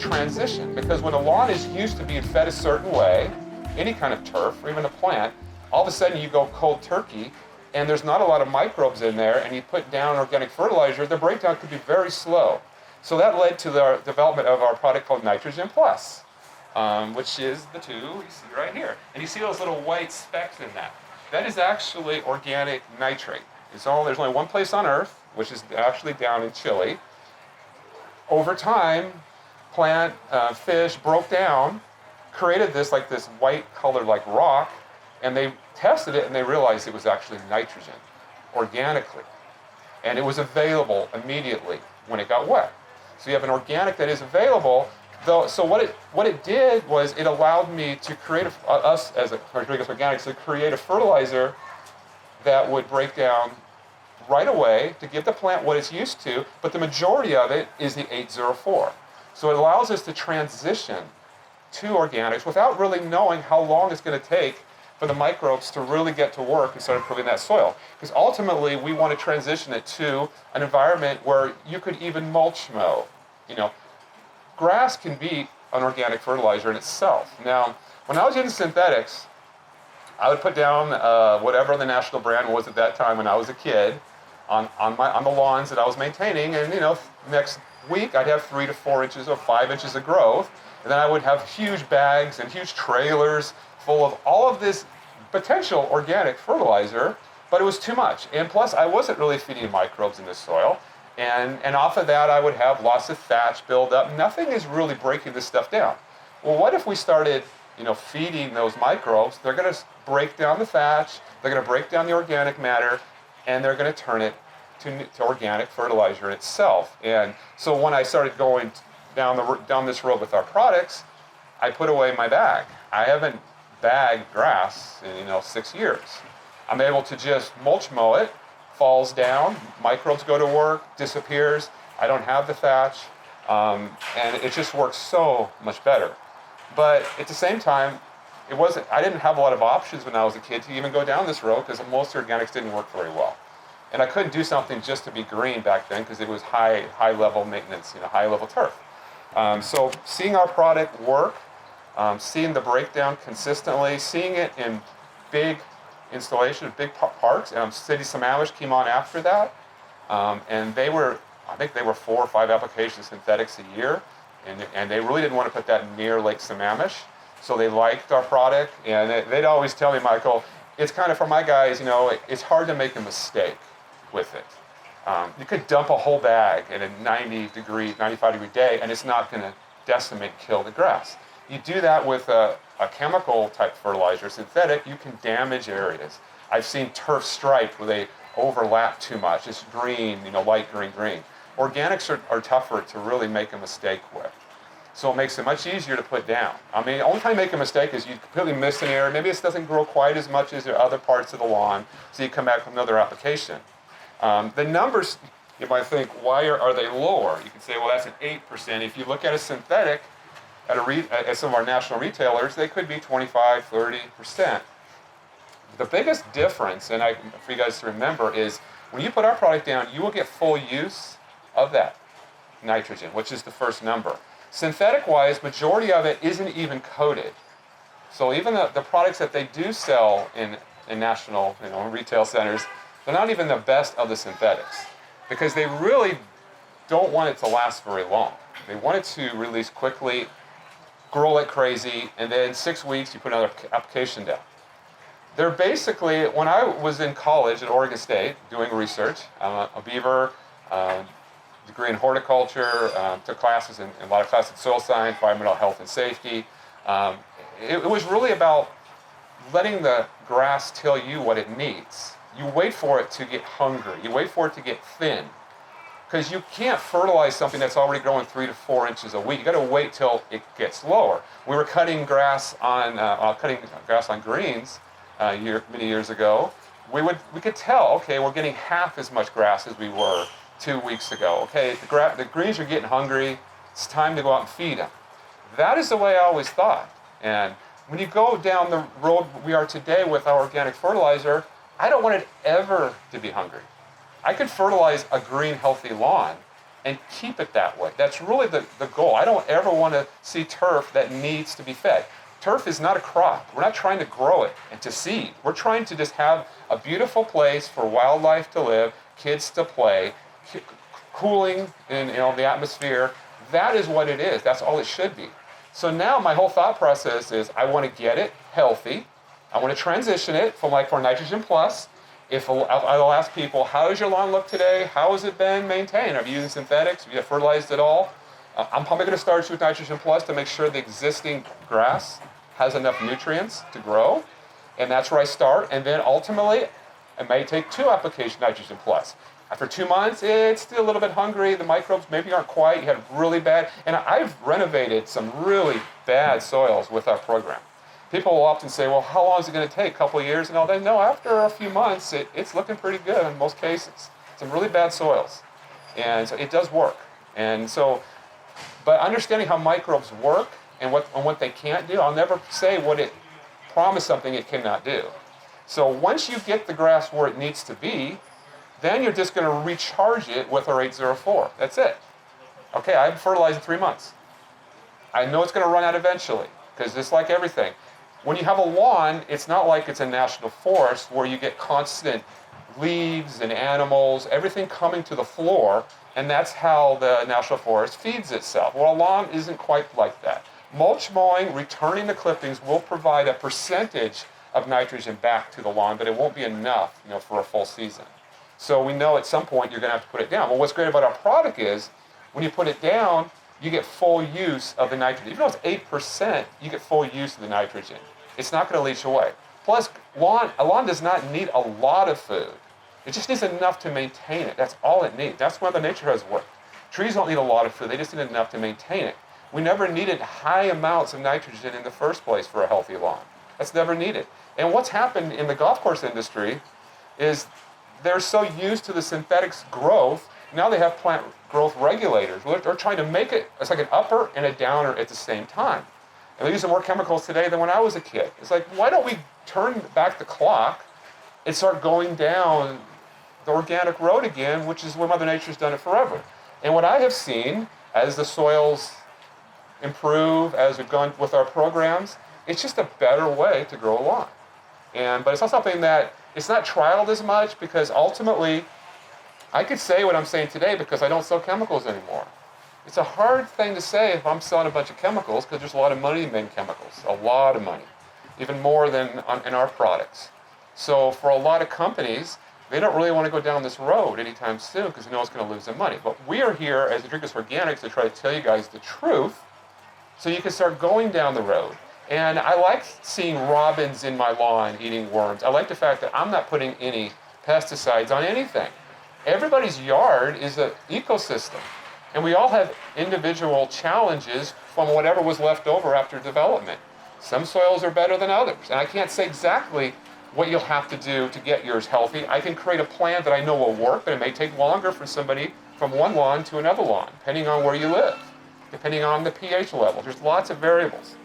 transition, because when a lawn is used to being fed a certain way, any kind of turf or even a plant, all of a sudden you go cold turkey and there's not a lot of microbes in there, and you put down organic fertilizer, the breakdown could be very slow. So that led to the development of our product called Nitrogen Plus, which is the two you see right here. And you see those little white specks in that. That is actually organic nitrate. There's only one place on Earth, which is actually down in Chile. Over time, plant, fish broke down, created this white colored like rock, and they tested it and they realized it was actually nitrogen, organically. And it was available immediately when it got wet. So you have an organic that is available, though. So what it did was it allowed me to create, us as a Hendrikus Organics, to create a fertilizer that would break down right away to give the plant what it's used to, but the majority of it is the 804. So it allows us to transition to organics without really knowing how long it's going to take for the microbes to really get to work and start improving that soil. Because ultimately, we want to transition it to an environment where you could even mulch mow. Grass can be an organic fertilizer in itself. Now, when I was using synthetics, I would put down whatever the national brand was at that time when I was a kid on the lawns that I was maintaining, and next week I'd have 3 to 4 inches or 5 inches of growth, and then I would have huge bags and huge trailers full of all of this potential organic fertilizer, but it was too much. And plus, I wasn't really feeding microbes in the soil, and off of that I would have lots of thatch build up. Nothing is really breaking this stuff down. Well, what if we started feeding those microbes? They're going to break down the thatch, they're going to break down the organic matter, and they're going to turn it to organic fertilizer itself. And so when I started going down this road with our products, I put away my bag. I haven't bagged grass in 6 years. I'm able to just mulch mow it, falls down, microbes go to work, disappears. I don't have the thatch, and it just works so much better. But at the same time, I didn't have a lot of options when I was a kid to even go down this road, because most organics didn't work very well. And I couldn't do something just to be green back then, because it was high level maintenance, high level turf. So seeing our product work, seeing the breakdown consistently, seeing it in big installations, big parks. City Sammamish came on after that, and I think they were 4 or 5 applications synthetics a year, and they really didn't want to put that near Lake Sammamish, so they liked our product, and they'd always tell me, Michael, it's kind of, for my guys, it's hard to make a mistake with it. You could dump a whole bag in a 95 degree day, and it's not going to decimate, kill the grass. You do that with a chemical type fertilizer, synthetic, you can damage areas. I've seen turf striped where they overlap too much. It's green, light green. Organics are tougher to really make a mistake with. So it makes it much easier to put down. The only time you make a mistake is you completely miss an area. Maybe it doesn't grow quite as much as the other parts of the lawn, so you come back with another application. The numbers, you might think, why are they lower? You can say, well, that's an 8%. If you look at a synthetic, at some of our national retailers, they could be 25, 30%. The biggest difference, and for you guys to remember, is when you put our product down, you will get full use of that nitrogen, which is the first number. Synthetic-wise, majority of it isn't even coated. So even the products that they do sell in national retail centers, they're not even the best of the synthetics, because they really don't want it to last very long. They want it to release quickly, grow like crazy, and then 6 weeks you put another application down. They're basically, when I was in college at Oregon State doing research, I'm a beaver, degree in horticulture, took classes in a lot of classes in soil science, environmental health and safety. It was really about letting the grass tell you what it needs. You wait for it to get hungry. You wait for it to get thin. Because you can't fertilize something that's already growing 3 to 4 inches a week. You got to wait till it gets lower. We were cutting grass on greens many years ago. We could tell, okay, we're getting half as much grass as we were 2 weeks ago. Okay, the greens are getting hungry. It's time to go out and feed them. That is the way I always thought. And when you go down the road we are today with our organic fertilizer, I don't want it ever to be hungry. I could fertilize a green, healthy lawn and keep it that way. That's really the goal. I don't ever want to see turf that needs to be fed. Turf is not a crop. We're not trying to grow it and to seed. We're trying to just have a beautiful place for wildlife to live, kids to play, cooling in the atmosphere. That is what it is. That's all it should be. So now my whole thought process is I want to get it healthy. I want to transition it from for Nitrogen Plus. I'll ask people, how does your lawn look today? How has it been maintained? Are you using synthetics? Have you fertilized it all? I'm probably going to start with Nitrogen Plus to make sure the existing grass has enough nutrients to grow. And that's where I start. And then ultimately, I may take 2 applications of Nitrogen Plus. After 2 months, it's still a little bit hungry. The microbes maybe aren't quite. You had really bad. And I've renovated some really bad soils with our program. People will often say, well, how long is it going to take? A couple of years and all that? No, after a few months, it's looking pretty good in most cases. Some really bad soils. And so it does work. And so, but understanding how microbes work and what they can't do, I'll never say promise something it cannot do. So once you get the grass where it needs to be, then you're just going to recharge it with our 804. That's it. Okay, I've fertilized in 3 months. I know it's going to run out eventually, because just like everything, when you have a lawn, it's not like it's a national forest where you get constant leaves and animals, everything coming to the floor, and that's how the national forest feeds itself. Well, a lawn isn't quite like that. Mulch mowing, returning the clippings, will provide a percentage of nitrogen back to the lawn, but it won't be enough, for a full season. So we know at some point you're going to have to put it down. Well, what's great about our product is when you put it down, you get full use of the nitrogen. Even though it's 8%, you get full use of the nitrogen. It's not going to leach away. Plus, a lawn does not need a lot of food. It just needs enough to maintain it. That's all it needs. That's why the nature has worked. Trees don't need a lot of food. They just need enough to maintain it. We never needed high amounts of nitrogen in the first place for a healthy lawn. That's never needed. And what's happened in the golf course industry is they're so used to the synthetics growth, now they have plant growth regulators. They're trying to make it's like an upper and a downer at the same time. And they're using more chemicals today than when I was a kid. It's like, why don't we turn back the clock and start going down the organic road again, which is where Mother Nature's done it forever. And what I have seen as the soils improve, as we've gone with our programs, it's just a better way to grow a lawn. But it's not something that, it's not trialed as much, because ultimately, I could say what I'm saying today because I don't sell chemicals anymore. It's a hard thing to say if I'm selling a bunch of chemicals, because there's a lot of money made in chemicals, a lot of money, even more than in our products. So for a lot of companies, they don't really want to go down this road anytime soon because they know it's going to lose them money. But we are here as Hendrikus Organics to try to tell you guys the truth so you can start going down the road. And I like seeing robins in my lawn eating worms. I like the fact that I'm not putting any pesticides on anything. Everybody's yard is an ecosystem. And we all have individual challenges from whatever was left over after development. Some soils are better than others. And I can't say exactly what you'll have to do to get yours healthy. I can create a plan that I know will work, but it may take longer for somebody from one lawn to another lawn, depending on where you live, depending on the pH level. There's lots of variables.